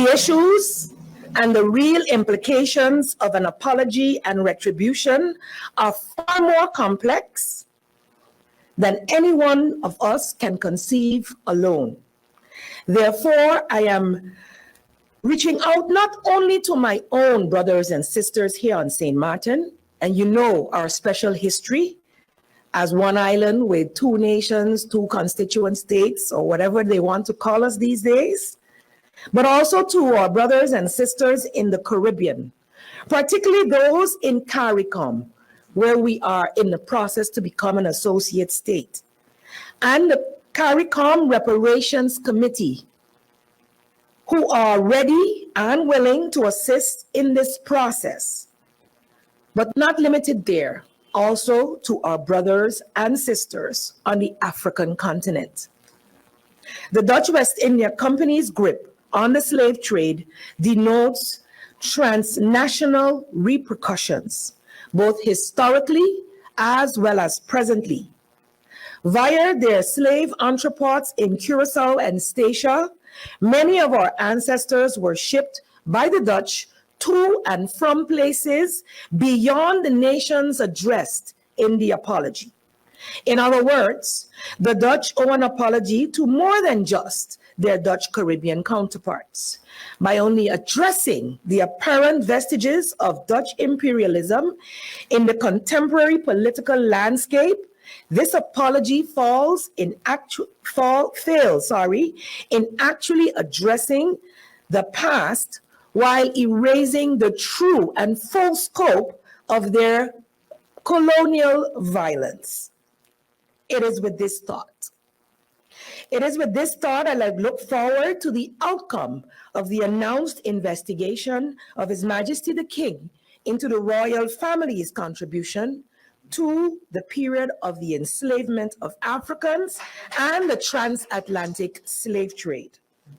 The issues and the real implications of an apology and retribution are far more complex than any one of us can conceive alone. Therefore, I am reaching out not only to my own brothers and sisters here on St. Martin, and you know our special history as one island with two nations, two constituent states, or whatever they want to call us these days, but also to our brothers and sisters in the Caribbean, particularly those in Caricom, where we are in the process to become an associate state, and the Caricom Reparations Committee, who are ready and willing to assist in this process, but not limited there, also to our brothers and sisters on the African continent. The Dutch West India Company's grip on the slave trade denotes trans-nashonal repercussions, both historically as well as presently. Via their slave entrepôts in Curaçao and Statia, many of our ancestors were shipped by the Dutch to and from places beyond the nations addressed in the apology. In other words, the Dutch owe an apology to more than just their Dutch Caribbean counterparts. By only addressing the apparent vestiges of Dutch imperialism in the contemporary political landscape, this apology fails in actually addressing the past while erasing the true and full scope of their colonial violence. It is with this thought I look forward to the outcome of the announced investigation of His Majesty the King into the royal family's contribution to the period of the enslavement of Africans and the transatlantic slave trade.